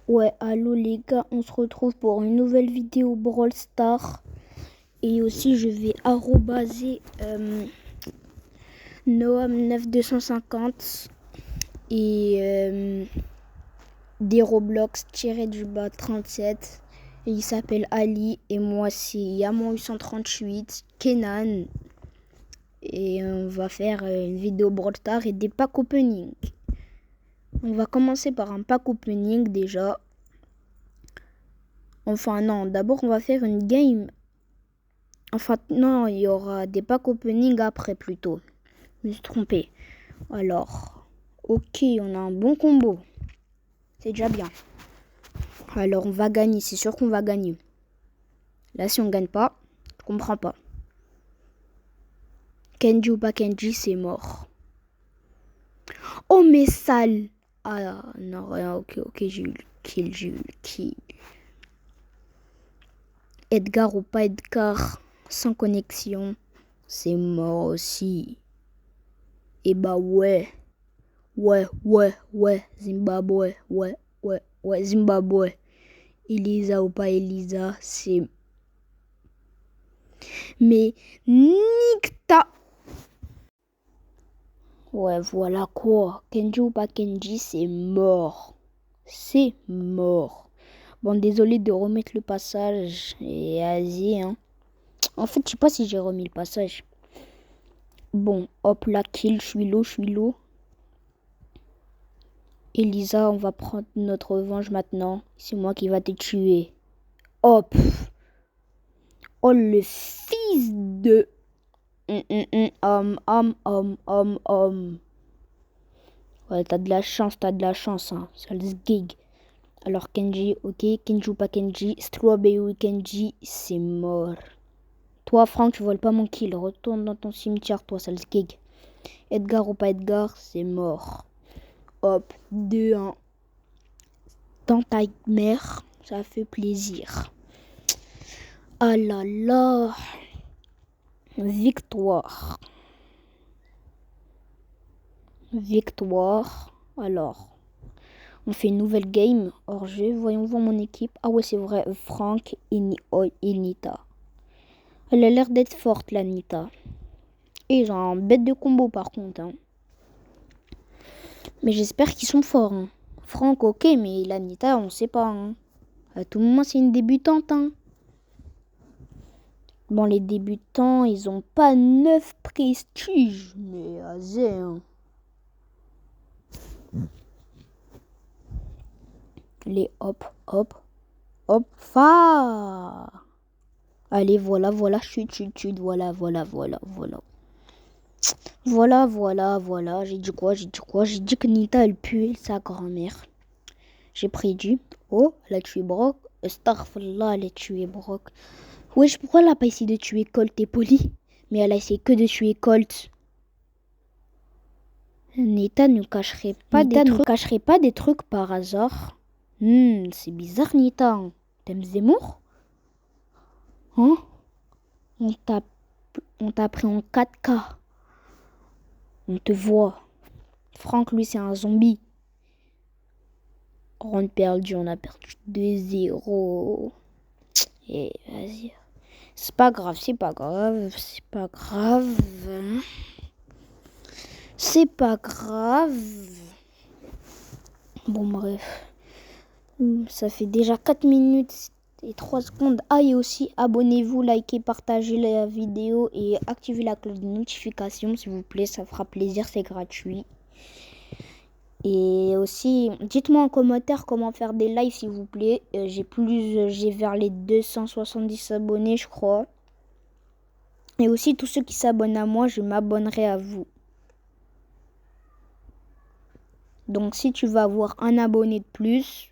Ouais, allô les gars, on se retrouve pour une nouvelle vidéo Brawl Stars. Et aussi, je vais arrobaser Noam9250 et des Roblox - 37. Et il s'appelle Ali et moi c'est Yamon838, Kenan. Et on va faire une vidéo Brawl Stars et des packs opening. On va commencer par un pack opening déjà. Enfin non, d'abord on va faire une game. Enfin non, il y aura des packs opening après plutôt. Je me suis trompé. Alors, ok, on a un bon combo. C'est déjà bien. Alors on va gagner, c'est sûr qu'on va gagner. Là si on gagne pas, je comprends pas. Kenji ou pas Kenji, c'est mort. Oh mais sale. Ah non, rien, ok, j'ai eu le kill. Edgar ou pas Edgar, sans connexion, c'est mort aussi. Et bah ouais, Zimbabwe, Zimbabwe. Elisa ou pas Elisa, c'est... Mais nique ta... Ouais, voilà quoi. Kenji ou pas Kenji, c'est mort. C'est mort. Bon, désolé de remettre le passage. Et vas-y, hein. En fait, je sais pas si j'ai remis le passage. Bon, hop, la kill, je suis low. Elisa, on va prendre notre revanche maintenant. C'est moi qui va te tuer. Hop. Oh, le fils de... Ouais, t'as de la chance, hein. Sale gig. Alors, Kenji, ok. Kenji ou pas Kenji. Strawberry ou Kenji, c'est mort. Toi, Franck, tu voles pas mon kill. Retourne dans ton cimetière, toi, sale gig. Edgar ou pas Edgar, c'est mort. Hop, 2-1. Dans ta mère, ça fait plaisir. Ah là là. Victoire. Alors, on fait une nouvelle game hors jeu. Voyons voir mon équipe. Ah ouais, c'est vrai. Franck et Nita. Elle a l'air d'être forte, la Nita. Et ils ont un bête de combo par contre. Hein. Mais j'espère qu'ils sont forts. Hein. Franck, ok, mais la Nita, on sait pas. Hein. À tout moment, c'est une débutante. Hein. Bon, les débutants, ils ont pas 9 prestiges. Mais azé, hein. Les hop. Fa. Allez, voilà, chute, voilà. Voilà. J'ai dit quoi? J'ai dit que Nita, elle pue sa grand-mère. J'ai prédit. Oh, elle a tué Brock. Astaghfirullah, elle a tué Brock. Wesh, pourquoi elle a pas essayé de tuer Colt et Polly? Mais elle a essayé que de tuer Colt. Nita ne cacherait pas des trucs par hasard. C'est bizarre, Nita. T'aimes Zemmour? Hein? On t'a pris en 4K. On te voit. Franck, lui, c'est un zombie. On a perdu 2-0. Et vas-y. C'est pas grave. C'est pas grave. Bon, bref. Ça fait déjà 4 minutes et 3 secondes. Ah, et aussi, abonnez-vous, likez, partagez la vidéo et activez la cloche de notification, s'il vous plaît. Ça fera plaisir, c'est gratuit. Et aussi, dites-moi en commentaire comment faire des lives, s'il vous plaît. J'ai vers les 270 abonnés, je crois. Et aussi, tous ceux qui s'abonnent à moi, je m'abonnerai à vous. Donc, si tu veux avoir un abonné de plus,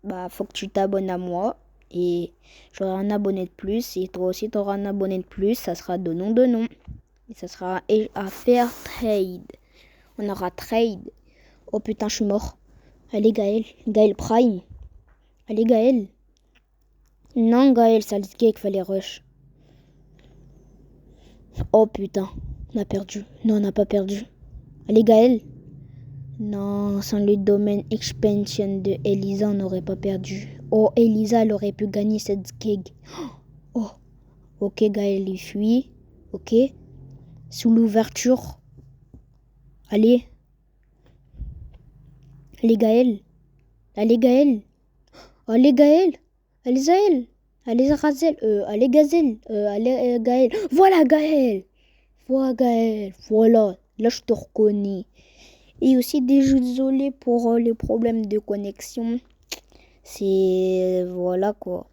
bah, faut que tu t'abonnes à moi. Et j'aurai un abonné de plus. Et toi aussi, tu auras un abonné de plus. Ça sera de nom. Et ça sera à faire trade. On aura trade. Oh putain, je suis mort. Allez, Gaël Prime. Allez, Gaël. Non, Gaël, ça le qu'il fallait rush. Oh putain, on a perdu. Non, on n'a pas perdu. Allez, Gaël. Non, sans le domaine expansion de Elisa, on n'aurait pas perdu. Oh, Elisa, elle aurait pu gagner cette gig. Oh, ok, Gaël, il fuit. Ok. Sous l'ouverture. Allez. Allez, Gaël. Allez, Gaël. Allez, Gaël. Allez, Zaël. Allez, Razel. Allez, Gazelle. Allez, Gaël. Voilà, Gaël. Voilà, Gaël. Voilà. Là, je te reconnais. Et aussi, désolé pour les problèmes de connexion. C'est... Voilà, quoi.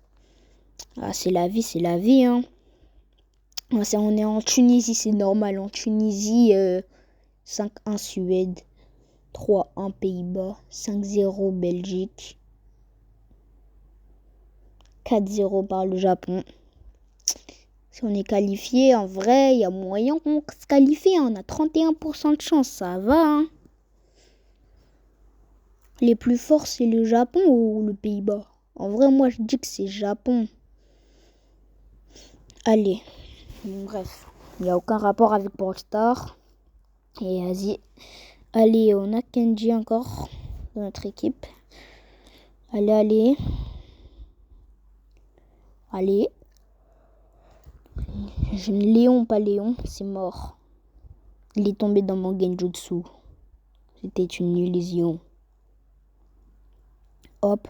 Ah, c'est la vie, hein. On est en Tunisie, c'est normal. En Tunisie, 5-1 Suède. 3-1 Pays-Bas. 5-0 Belgique. 4-0 par le Japon. Si on est qualifié, en vrai, il y a moyen qu'on se qualifie. On a 31% de chance, ça va. Hein. Les plus forts, c'est le Japon ou le Pays-Bas? En vrai, moi, je dis que c'est Japon. Allez. Bref, il n'y a aucun rapport avec Brawl Stars. Et vas-y. Allez, on a Kenji encore dans notre équipe. Allez. Léon, pas Léon, c'est mort. Il est tombé dans mon genjutsu. C'était une illusion. Hop,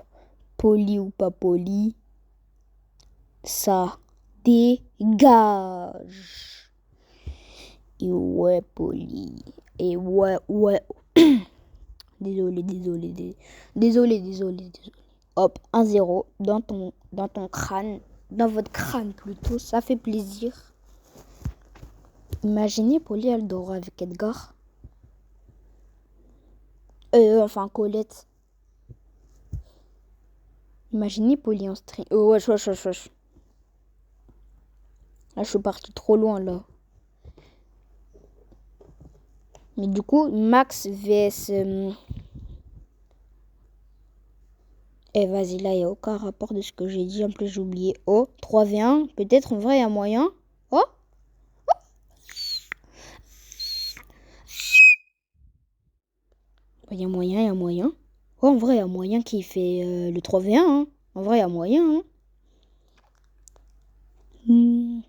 poli ou pas poli, ça dégage. Et ouais, poli. Et ouais. Désolé. Hop, 1-0 dans ton crâne. Dans votre crâne plutôt, ça fait plaisir. Imaginez Polly Eldora avec Edgar. Enfin Colette. Imaginez Polly en stream. Wesh. Là, je suis parti trop loin, là. Mais du coup, Max vs... vas-y, là, il n'y a aucun rapport de ce que j'ai dit. En plus, j'ai oublié. Oh, 3v1. Peut-être, en vrai, il y a moyen. Oh. Il y a moyen. Oh, en vrai, il y a moyen qu'il fait le 3v1. Hein. En vrai, il y a moyen. Hein.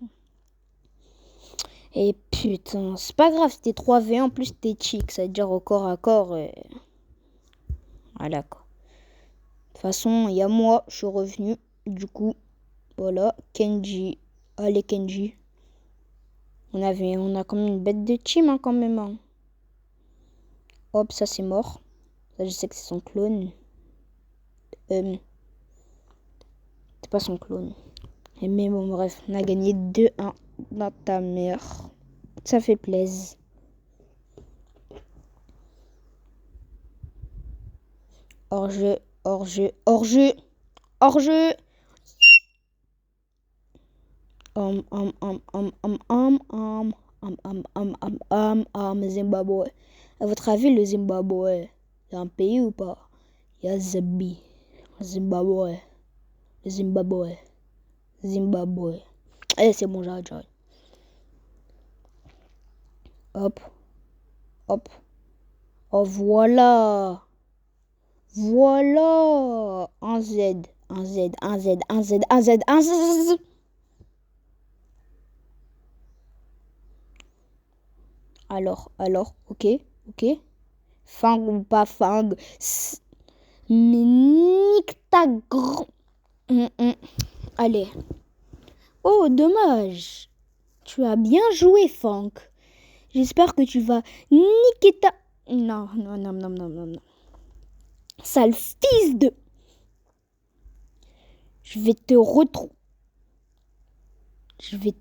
Et putain, c'est pas grave, c'était 3v1, en plus c'était chic, ça veut dire au corps à corps. Voilà quoi. De toute façon, il y a moi, je suis revenu. Du coup, voilà, Kenji. Allez, Kenji. On a quand même une bête de team, hein, quand même. Hein. Hop, ça c'est mort. Ça, je sais que c'est son clone. C'est pas son clone. Mais bon, bref, on a gagné 2-1 dans ta mère. Ça fait plaisir. Hors-jeu. Zimbabwe. À votre avis, le Zimbabwe, c'est un pays ou pas? Il y a Zimbabwe. C'est bon, j'arrête. Hop. Oh, voilà. Un Z. Alors, ok. Fang ou pas fang. Mais nique ta grand... Allez. Oh, dommage. Tu as bien joué, Fang. J'espère que tu vas niquer ta... Non. Sale fils de... Je vais te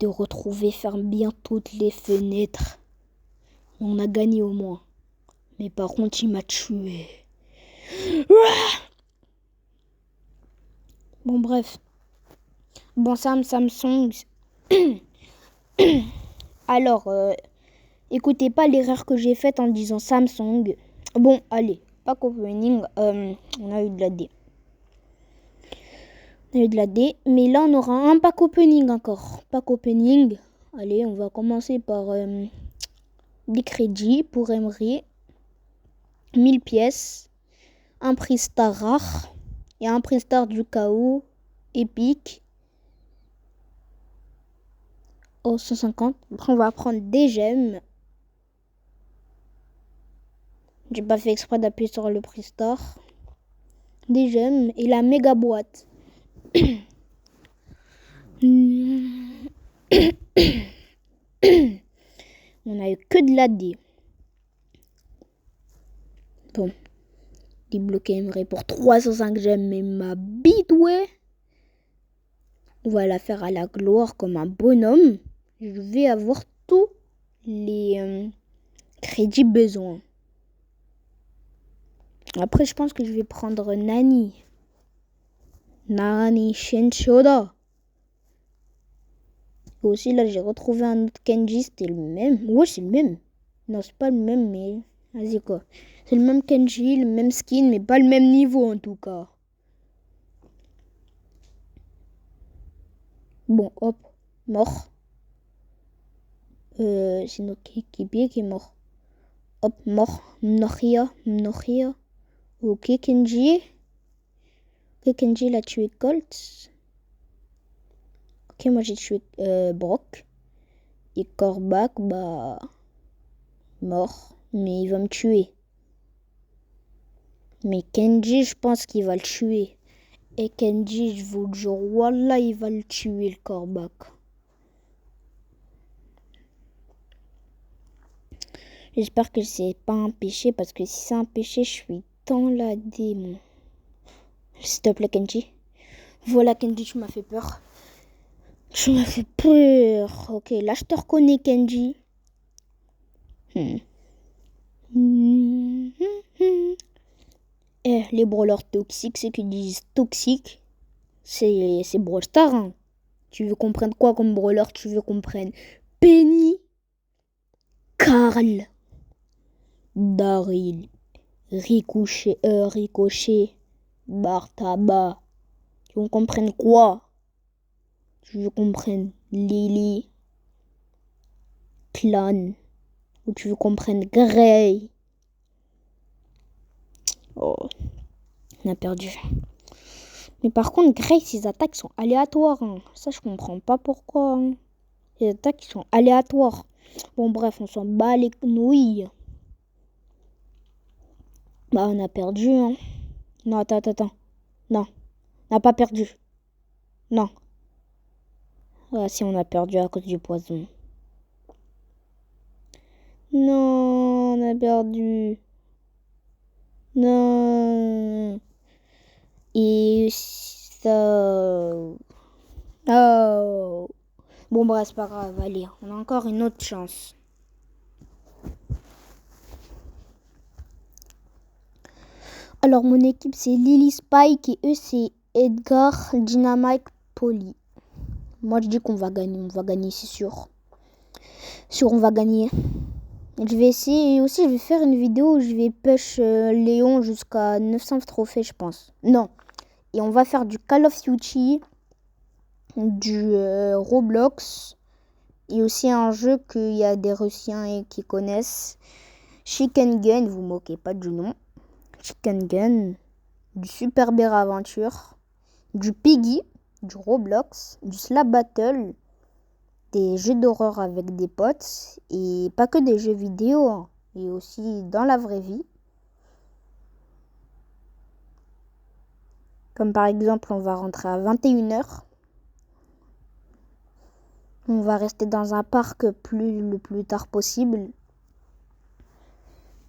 retrouver, ferme bien toutes les fenêtres. On a gagné au moins. Mais par contre, il m'a tué. Bon, bref. Bon, Samsung. Alors, écoutez pas l'erreur que j'ai faite en disant Samsung. Bon, allez, pack opening. On a eu de la D. Mais là, on aura un pack opening encore. Pack opening. Allez, on va commencer par des crédits pour Emery. 1000 pièces, un prix star rare et un prix star du chaos épique. Oh, 150. Après, on va prendre des gemmes. J'ai pas fait exprès d'appuyer sur le prix star. Des gemmes et la méga boîte. On a eu que de la D. Bon. Débloquer Emery pour 305 gemmes, mais ma bite, ouais. On va la faire à la gloire comme un bonhomme. Je vais avoir tous les crédits besoin. Après, je pense que je vais prendre Nani. Nani Shenshoda. Et aussi, là, j'ai retrouvé un autre Kenji. C'était le même. Ouais, c'est le même. Non, c'est pas le même, mais... Vas-y, quoi. C'est le même Kenji, le même skin, mais pas le même niveau, en tout cas. Bon, hop. Mort. C'est notre équipier qui est mort. Hop, mort. Mnoria. Ok, Kenji. Ok, Kenji, il a tué Colt. Ok, moi j'ai tué Brock. Et Kor'bak, bah... mort. Mais il va me tuer. Mais Kenji, je pense qu'il va le tuer. Et Kenji, je vous le jure, wallah, il va le tuer, le Kor'bak. J'espère que c'est pas un péché, parce que si c'est un péché, je suis dans la démon. S'il te plaît, Kenji. Voilà, Kenji, tu m'as fait peur. Tu m'as fait peur. Ok, là, je te reconnais, Kenji. Les brawlers toxiques, ceux qui disent toxiques, c'est Brawl Stars. Hein. Tu veux comprendre quoi comme brawler? Tu veux comprendre Penny, Carl, Daryl, Ricochet, Bartaba. Tu veux comprendre quoi? Tu veux comprendre Lily, Clan, ou tu veux comprendre Grey. Oh, on a perdu. Mais par contre, Grey, ses attaques sont aléatoires. Hein. Ça, je comprends pas pourquoi. Hein. Les attaques sont aléatoires. Bon, bref, on s'en bat les nouilles. Bah, on a perdu. Hein. Non, attends. Non, on n'a pas perdu. Non. Ah, si, on a perdu à cause du poison. Non, on a perdu. Non. Et ça... Oh. Bon, bref, c'est pas grave. Allez, on a encore une autre chance. Alors, mon équipe, c'est Lily Spike et eux, c'est Edgar, Dynamite, Polly. Moi, je dis qu'on va gagner, c'est sûr. On va gagner. Je vais essayer, et aussi, je vais faire une vidéo où je vais push Léon jusqu'à 900 trophées, je pense. Non. Et on va faire du Call of Duty, du Roblox, et aussi un jeu qu'il y a des Russiens qui connaissent. Chicken Gun, vous moquez pas du nom. Chicken Gun, du Super Bear Aventure, du Piggy, du Roblox, du Slap Battle, des jeux d'horreur avec des potes, et pas que des jeux vidéo, hein, et aussi dans la vraie vie. Comme par exemple, on va rentrer à 21h. On va rester dans un parc le plus tard possible.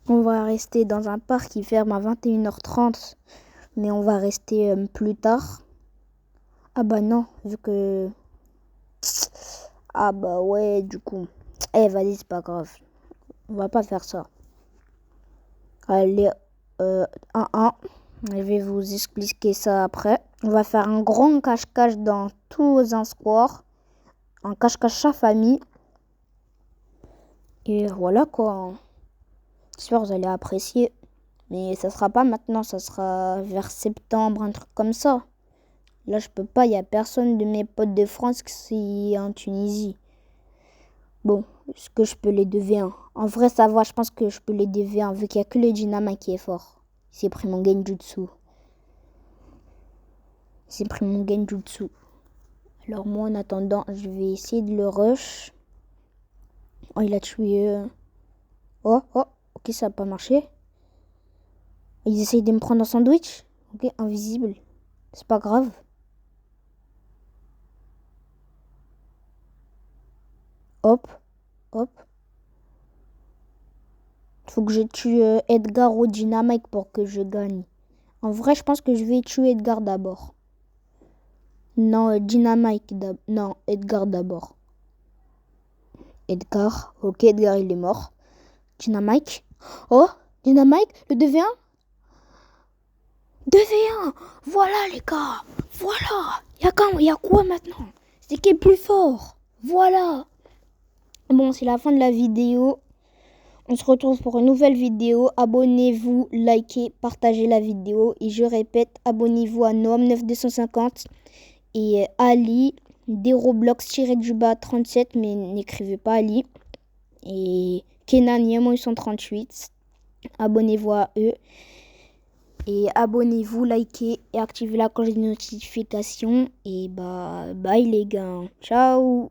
On va rester dans un parc qui ferme à 21h30, mais on va rester plus tard. Ah bah non, vu que... Ah bah ouais, du coup. Vas-y, c'est pas grave. On va pas faire ça. Allez, 1-1. Je vais vous expliquer ça après. On va faire un grand cache-cache dans tous un square. Un cache-cache à famille. Et voilà quoi. J'espère que vous allez apprécier. Mais ça sera pas maintenant, ça sera vers septembre, un truc comme ça. Là, je peux pas, il y a personne de mes potes de France qui est en Tunisie. Bon, Est-ce que je peux les 2v1? En vrai, ça va, je pense que je peux les 2v1 vu qu'il n'y a que le Dynamite qui est fort. Il s'est pris mon Genjutsu. Alors moi, en attendant, je vais essayer de le rush. Oh, il a tué... Oh, ok, ça n'a pas marché. Ils essayent de me prendre un sandwich. Ok, invisible. C'est pas grave. Hop. Faut que je tue Edgar ou Dynamite pour que je gagne. En vrai, je pense que je vais tuer Edgar d'abord. Non, Dynamite d'abord. Non, Edgar d'abord. Edgar. Ok, Edgar, il est mort. Dynamite. Oh, Dynamite, le 2v1. 2v1. Voilà, les gars. Voilà. Il y a quoi maintenant? C'est qui est plus fort? Voilà. Bon, c'est la fin de la vidéo. On se retrouve pour une nouvelle vidéo. Abonnez-vous, likez, partagez la vidéo. Et je répète, abonnez-vous à Noam9250 et Ali, des Roblox-du-bas 37, mais n'écrivez pas Ali. Et Kenan Yemo 138. Abonnez-vous à eux. Et abonnez-vous, likez et activez la cloche de notification. Et bye les gars. Ciao.